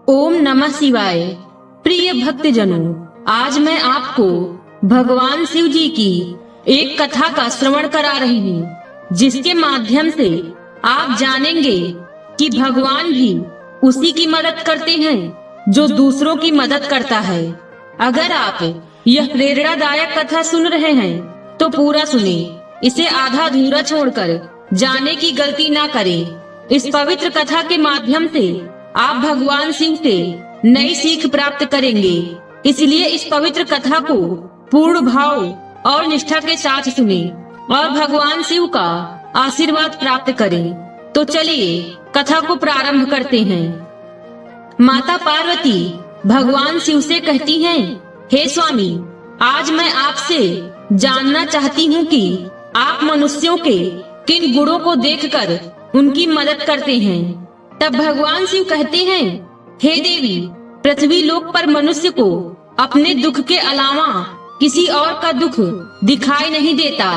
ओम नमः शिवाय। प्रिय भक्तजनों, आज मैं आपको भगवान शिव जी की एक कथा का श्रवण करा रही हूँ, जिसके माध्यम से आप जानेंगे कि भगवान भी उसी की मदद करते हैं जो दूसरों की मदद करता है। अगर आप यह प्रेरणादायक कथा सुन रहे हैं तो पूरा सुने, इसे आधा अधूरा छोड़कर जाने की गलती ना करें। इस पवित्र कथा के माध्यम से आप भगवान शिव से नई सीख प्राप्त करेंगे, इसलिए इस पवित्र कथा को पूर्ण भाव और निष्ठा के साथ सुने और भगवान शिव का आशीर्वाद प्राप्त करें। तो चलिए कथा को प्रारंभ करते हैं। माता पार्वती भगवान शिव से कहती हैं, हे स्वामी, आज मैं आपसे जानना चाहती हूँ कि आप मनुष्यों के किन गुणों को देखकर उनकी मदद करते हैं। तब भगवान शिव कहते हैं, हे देवी, पृथ्वी लोक पर मनुष्य को अपने दुख के अलावा किसी और का दुख दिखाई नहीं देता।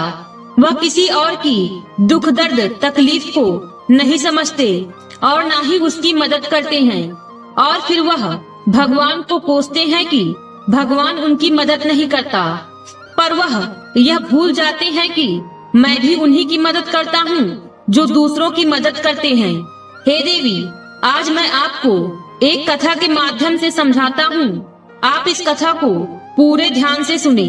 वह किसी और की दुख दर्द तकलीफ को नहीं समझते और ना ही उसकी मदद करते हैं, और फिर वह भगवान को कोसते हैं कि भगवान उनकी मदद नहीं करता। पर वह यह भूल जाते हैं कि मैं भी उन्हीं की मदद करता हूँ जो दूसरों की मदद करते हैं। हे देवी, आज मैं आपको एक कथा के माध्यम से समझाता हूँ। आप इस कथा को पूरे ध्यान से सुने,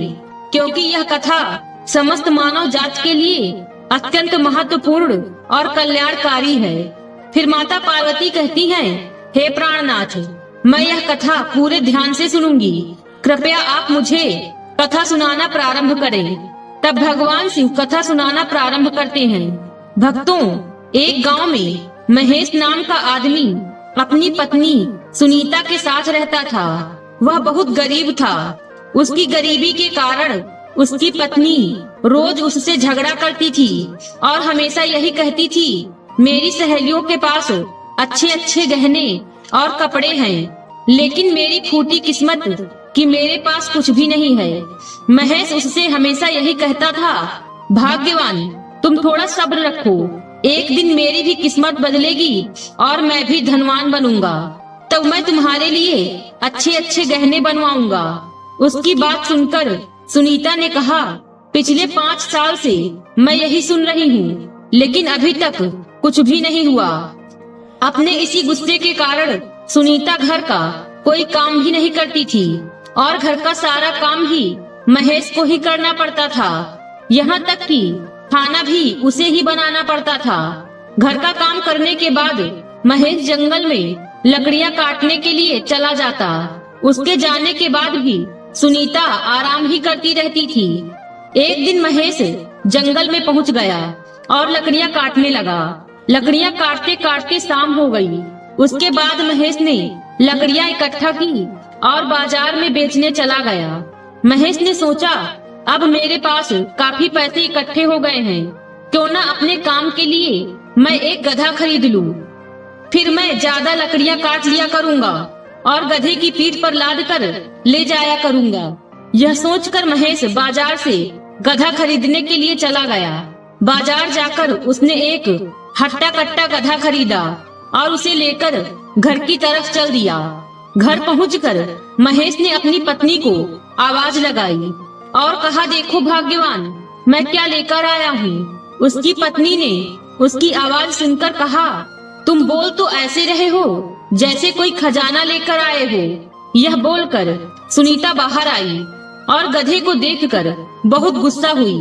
क्योंकि यह कथा समस्त मानव जाति के लिए अत्यंत महत्वपूर्ण और कल्याणकारी है। फिर माता पार्वती कहती हैं, हे प्राणनाथ, मैं यह कथा पूरे ध्यान से सुनूंगी, कृपया आप मुझे कथा सुनाना प्रारंभ करें। तब भगवान शिव कथा सुनाना प्रारंभ करते हैं। भक्तों, एक गांव में महेश नाम का आदमी अपनी पत्नी सुनीता के साथ रहता था। वह बहुत गरीब था। उसकी गरीबी के कारण उसकी पत्नी रोज उससे झगड़ा करती थी और हमेशा यही कहती थी, मेरी सहेलियों के पास अच्छे अच्छे गहने और कपड़े हैं, लेकिन मेरी फूटी किस्मत कि मेरे पास कुछ भी नहीं है। महेश उससे हमेशा यही कहता था, भाग्यवान, तुम थोड़ा सब्र रखो, एक दिन मेरी भी किस्मत बदलेगी और मैं भी धनवान बनूंगा, तब मैं तुम्हारे लिए अच्छे अच्छे गहने बनवाऊंगा। उसकी बात सुनकर सुनीता ने कहा, पिछले 5 साल से मैं यही सुन रही हूँ, लेकिन अभी तक कुछ भी नहीं हुआ। अपने इसी गुस्से के कारण सुनीता घर का कोई काम भी नहीं करती थी और घर का सारा काम भी महेश को ही करना पड़ता था। यहाँ तक कि खाना भी उसे ही बनाना पड़ता था। घर का काम करने के बाद महेश जंगल में लकड़ियाँ काटने के लिए चला जाता। उसके जाने के बाद भी सुनीता आराम ही करती रहती थी। एक दिन महेश जंगल में पहुँच गया और लकड़ियाँ काटने लगा। लकड़ियाँ काटते काटते शाम हो गई। उसके बाद महेश ने लकड़ियाँ इकट्ठा की और बाजार में बेचने चला गया। महेश ने सोचा, अब मेरे पास काफी पैसे इकट्ठे हो गए हैं, क्यों ना अपने काम के लिए मैं एक गधा खरीद लूं। फिर मैं ज्यादा लकड़ियां काट लिया करूंगा और गधे की पीठ पर लाद कर ले जाया करूंगा। यह सोचकर महेश बाजार से गधा खरीदने के लिए चला गया। बाजार जाकर उसने एक हट्टा कट्टा गधा खरीदा और उसे लेकर घर की तरफ चल दिया। घर पहुंचकर महेश ने अपनी पत्नी को आवाज लगाई और कहा, देखो भाग्यवान, मैं क्या लेकर आया हूँ। उसकी पत्नी ने उसकी आवाज सुनकर कहा, तुम बोल तो ऐसे रहे हो जैसे कोई खजाना लेकर आए हो। यह बोलकर सुनीता बाहर आई और गधे को देखकर बहुत गुस्सा हुई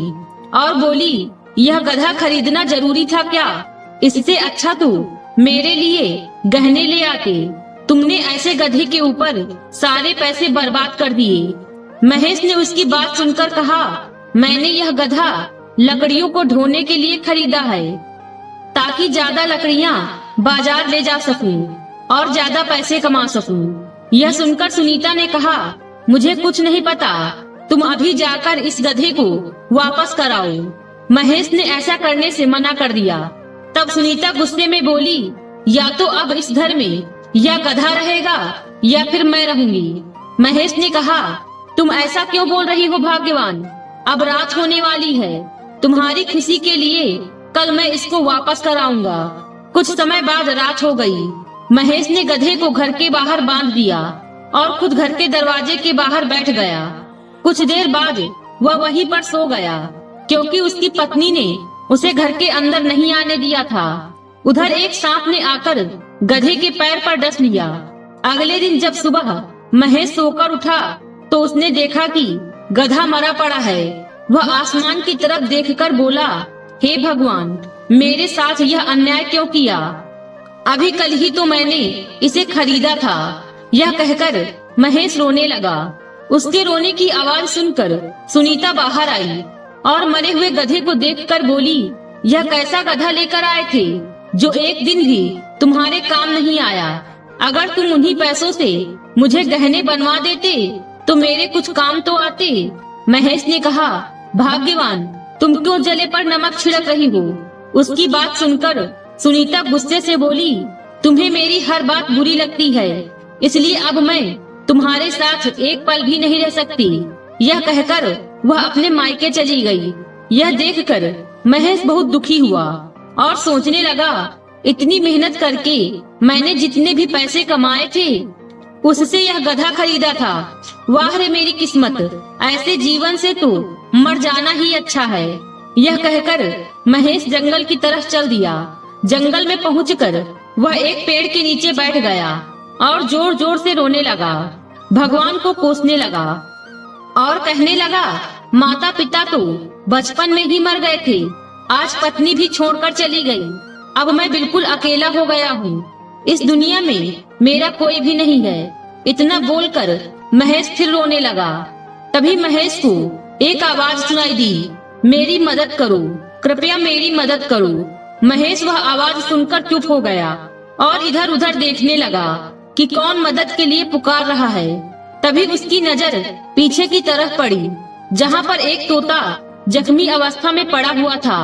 और बोली, यह गधा खरीदना जरूरी था क्या? इससे अच्छा तो मेरे लिए गहने ले आते। तुमने ऐसे गधे के ऊपर सारे पैसे बर्बाद कर दिए। महेश ने उसकी बात सुनकर कहा, मैंने यह गधा लकड़ियों को ढोने के लिए खरीदा है, ताकि ज्यादा लकड़ियां बाजार ले जा सकूं और ज्यादा पैसे कमा सकूं। यह सुनकर सुनीता ने कहा, मुझे कुछ नहीं पता, तुम अभी जाकर इस गधे को वापस कराओ। महेश ने ऐसा करने से मना कर दिया। तब सुनीता गुस्से में बोली, या तो अब इस घर में यह गधा रहेगा या फिर मैं रहूंगी। महेश ने कहा, तुम ऐसा क्यों बोल रही हो भाग्यवान? अब रात होने वाली है, तुम्हारी खुशी के लिए कल मैं इसको वापस कराऊंगा। कुछ समय बाद रात हो गई महेश ने गधे को घर के बाहर बांध दिया और खुद घर के दरवाजे के बाहर बैठ गया। कुछ देर बाद वह वहीं पर सो गया, क्योंकि उसकी पत्नी ने उसे घर के अंदर नहीं आने दिया था। उधर एक सांप ने आकर गधे के पैर पर डस लिया। अगले दिन जब सुबह महेश सोकर उठा तो उसने देखा कि गधा मरा पड़ा है। वह आसमान की तरफ देखकर बोला, हे भगवान, मेरे साथ यह अन्याय क्यों किया? अभी कल ही तो मैंने इसे खरीदा था। यह कहकर महेश रोने लगा। उसके रोने की आवाज सुनकर सुनीता बाहर आई और मरे हुए गधे को देखकर बोली, यह कैसा गधा लेकर आए थे जो एक दिन भी तुम्हारे काम नहीं आया? अगर तुम उन्हीं पैसों से मुझे गहने बनवा देते तो मेरे कुछ काम तो आते। महेश ने कहा, भाग्यवान, तुम क्यों जले पर नमक छिड़क रही हो? उसकी बात सुनकर सुनीता गुस्से से बोली, तुम्हें मेरी हर बात बुरी लगती है, इसलिए अब मैं तुम्हारे साथ एक पल भी नहीं रह सकती। यह कहकर वह अपने मायके चली गई। यह देखकर महेश बहुत दुखी हुआ और सोचने लगा, इतनी मेहनत करके मैंने जितने भी पैसे कमाए थे उससे यह गधा खरीदा था। वाह रे मेरी किस्मत, ऐसे जीवन से तो मर जाना ही अच्छा है। यह कहकर महेश जंगल की तरफ चल दिया। जंगल में पहुंचकर वह एक पेड़ के नीचे बैठ गया और जोर जोर से रोने लगा। भगवान को कोसने लगा और कहने लगा, माता पिता तो बचपन में ही मर गए थे, आज पत्नी भी छोड़कर चली गई। अब मैं बिल्कुल अकेला हो गया हूँ। इस दुनिया में मेरा कोई भी नहीं है। इतना बोलकर महेश फिर रोने लगा। तभी महेश को एक आवाज सुनाई दी, मेरी मदद करो, कृपया मेरी मदद करो। महेश वह आवाज सुनकर चुप हो गया और इधर उधर देखने लगा कि कौन मदद के लिए पुकार रहा है। तभी उसकी नजर पीछे की तरफ पड़ी, जहाँ पर एक तोता जख्मी अवस्था में पड़ा हुआ था।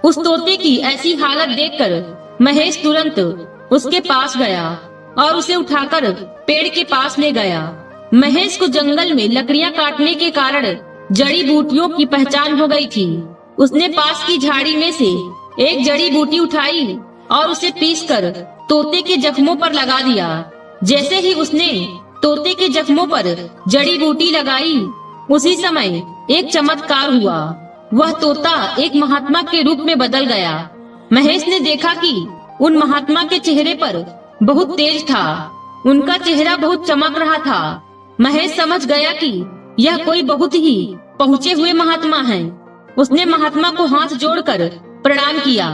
उस तोते की ऐसी हालत देखकर महेश तुरंत उसके पास गया और उसे उठाकर पेड़ के पास ले गया। महेश को जंगल में लकड़ियां काटने के कारण जड़ी बूटियों की पहचान हो गई थी। उसने पास की झाड़ी में से एक जड़ी बूटी उठाई और उसे पीसकर तोते के जख्मों पर लगा दिया। जैसे ही उसने तोते के जख्मों पर जड़ी बूटी लगाई, उसी समय एक चमत्कार हुआ। वह तोता एक महात्मा के रूप में बदल गया। महेश ने देखा कि उन महात्मा के चेहरे पर बहुत तेज था। उनका चेहरा बहुत चमक रहा था। महेश समझ गया कि यह कोई बहुत ही पहुँचे हुए महात्मा हैं। उसने महात्मा को हाथ जोड़कर प्रणाम किया।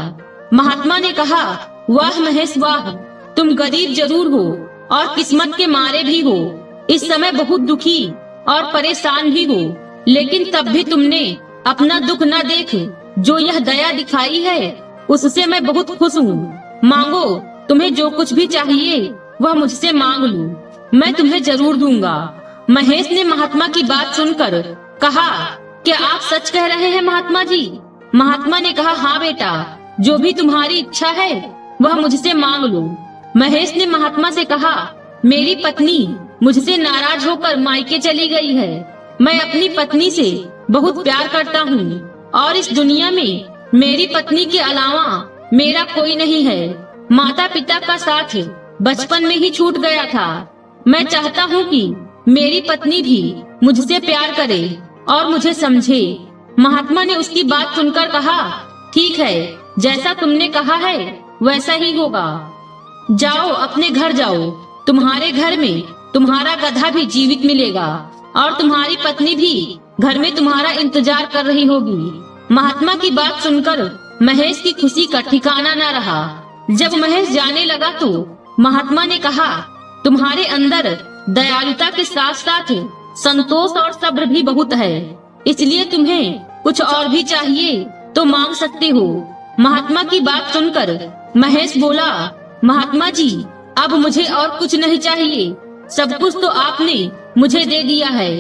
महात्मा ने कहा, वाह महेश वाह, तुम गरीब जरूर हो और किस्मत के मारे भी हो। इस समय बहुत दुखी और परेशान भी हो, लेकिन तब भी तुमने अपना दुख न देख जो यह दया दिखाई है, उससे मैं बहुत खुश हूँ। मांगो, तुम्हें जो कुछ भी चाहिए वह मुझसे मांग लो, मैं तुम्हें जरूर दूंगा। महेश ने महात्मा की बात सुनकर कहा, क्या आप सच कह रहे हैं महात्मा जी? महात्मा ने कहा, हाँ बेटा, जो भी तुम्हारी इच्छा है वह मुझसे मांग लो। महेश ने महात्मा से कहा, मेरी पत्नी मुझसे नाराज होकर मायके चली गई है। मैं अपनी पत्नी से बहुत प्यार करता हूँ और इस दुनिया में मेरी पत्नी के अलावा मेरा कोई नहीं है। माता पिता का साथ बचपन में ही छूट गया था। मैं चाहता हूँ कि मेरी पत्नी भी मुझसे प्यार करे और मुझे समझे। महात्मा ने उसकी बात सुनकर कहा, ठीक है, जैसा तुमने कहा है वैसा ही होगा। जाओ, अपने घर जाओ। तुम्हारे घर में तुम्हारा गधा भी जीवित मिलेगा और तुम्हारी पत्नी भी घर में तुम्हारा इंतजार कर रही होगी। महात्मा की बात सुनकर महेश की खुशी का ठिकाना न रहा। जब महेश जाने लगा तो महात्मा ने कहा, तुम्हारे अंदर दयालुता के साथ साथ संतोष और सब्र भी बहुत है, इसलिए तुम्हें कुछ और भी चाहिए तो मांग सकते हो। महात्मा की बात सुनकर महेश बोला, महात्मा जी, अब मुझे और कुछ नहीं चाहिए, सब कुछ तो आपने मुझे दे दिया है।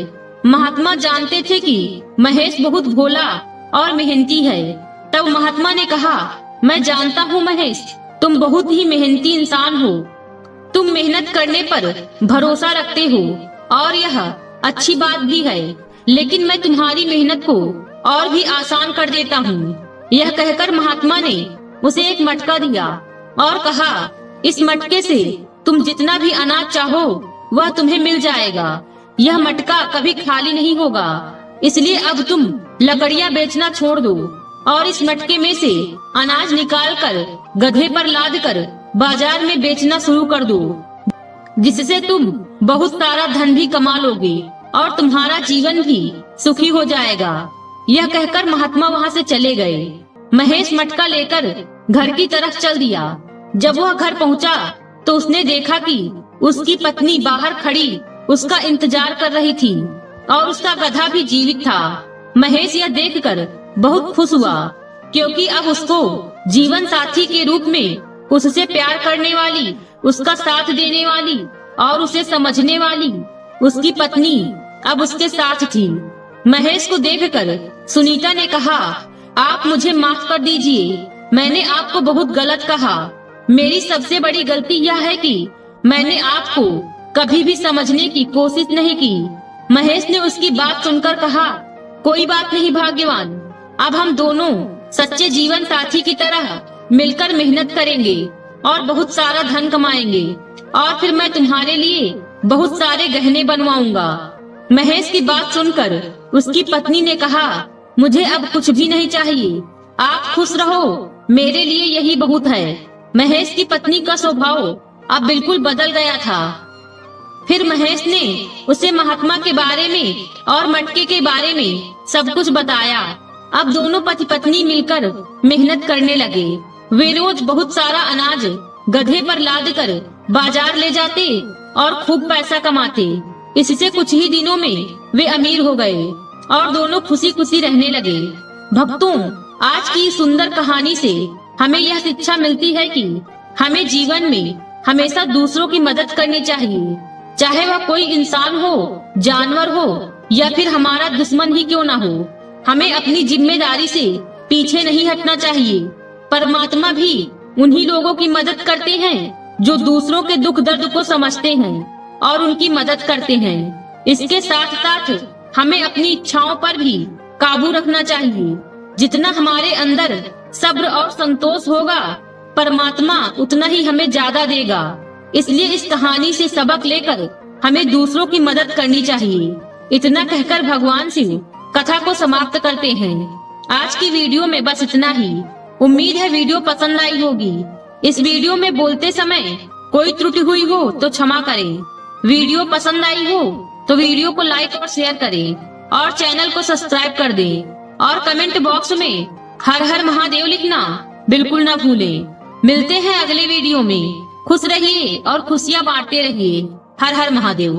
महात्मा जानते थे कि महेश बहुत भोला और मेहनती है। तब महात्मा ने कहा, मैं जानता हूँ महेश, तुम बहुत ही मेहनती इंसान हो। तुम मेहनत करने पर भरोसा रखते हो और यह अच्छी बात भी है, लेकिन मैं तुम्हारी मेहनत को और भी आसान कर देता हूँ। यह कहकर महात्मा ने उसे एक मटका दिया और कहा, इस मटके से तुम जितना भी अनाज चाहो वह तुम्हें मिल जाएगा। यह मटका कभी खाली नहीं होगा, इसलिए अब तुम लकड़ियाँ बेचना छोड़ दो और इस मटके में से अनाज निकाल कर गधे पर लाद कर बाजार में बेचना शुरू कर दो, जिससे तुम बहुत सारा धन भी कमा लोगे और तुम्हारा जीवन भी सुखी हो जाएगा। यह कहकर महात्मा वहाँ से चले गए। महेश मटका लेकर घर की तरफ चल दिया। जब वह घर पहुँचा तो उसने देखा कि उसकी पत्नी बाहर खड़ी उसका इंतजार कर रही थी और उसका गधा भी जीवित था। महेश यह देखकर बहुत खुश हुआ, क्योंकि अब उसको जीवन साथी के रूप में उससे प्यार करने वाली, उसका साथ देने वाली और उसे समझने वाली उसकी पत्नी अब उसके साथ थी। महेश को देखकर सुनीता ने कहा, आप मुझे माफ कर दीजिए, मैंने आपको बहुत गलत कहा। मेरी सबसे बड़ी गलती यह है कि मैंने आपको कभी भी समझने की कोशिश नहीं की। महेश ने उसकी बात सुनकर कहा, कोई बात नहीं भाग्यवान, अब हम दोनों सच्चे जीवन साथी की तरह मिलकर मेहनत करेंगे और बहुत सारा धन कमाएंगे और फिर मैं तुम्हारे लिए बहुत सारे गहने बनवाऊंगा। महेश की बात सुनकर उसकी पत्नी ने कहा, मुझे अब कुछ भी नहीं चाहिए, आप खुश रहो, मेरे लिए यही बहुत है। महेश की पत्नी का स्वभाव अब बिल्कुल बदल गया था। फिर महेश ने उसे महात्मा के बारे में और मटके के बारे में सब कुछ बताया। अब दोनों पति पत्नी मिलकर मेहनत करने लगे। वे रोज बहुत सारा अनाज गधे पर लाद कर बाजार ले जाते और खूब पैसा कमाते। इससे कुछ ही दिनों में वे अमीर हो गए और दोनों खुशी खुशी रहने लगे। भक्तों, आज की सुंदर कहानी से हमें यह शिक्षा मिलती है कि हमें जीवन में हमेशा दूसरों की मदद करनी चाहिए, चाहे वह कोई इंसान हो, जानवर हो या फिर हमारा दुश्मन ही क्यों ना हो। हमें अपनी जिम्मेदारी से पीछे नहीं हटना चाहिए। परमात्मा भी उन्हीं लोगों की मदद करते हैं जो दूसरों के दुख दर्द को समझते हैं और उनकी मदद करते हैं। इसके साथ साथ हमें अपनी इच्छाओं पर भी काबू रखना चाहिए। जितना हमारे अंदर सब्र और संतोष होगा, परमात्मा उतना ही हमें ज्यादा देगा। इसलिए इस कहानी से सबक लेकर हमें दूसरों की मदद करनी चाहिए। इतना कहकर भगवान शिव कथा को समाप्त करते हैं। आज की वीडियो में बस इतना ही। उम्मीद है वीडियो पसंद आई होगी। इस वीडियो में बोलते समय कोई त्रुटि हुई हो तो क्षमा करें। वीडियो पसंद आई हो तो वीडियो को लाइक और शेयर करें और चैनल को सब्सक्राइब कर दें और कमेंट बॉक्स में हर हर महादेव लिखना बिल्कुल न भूलें। मिलते हैं अगले वीडियो में। खुश रहिए और खुशियाँ बांटते रहिए। हर हर महादेव।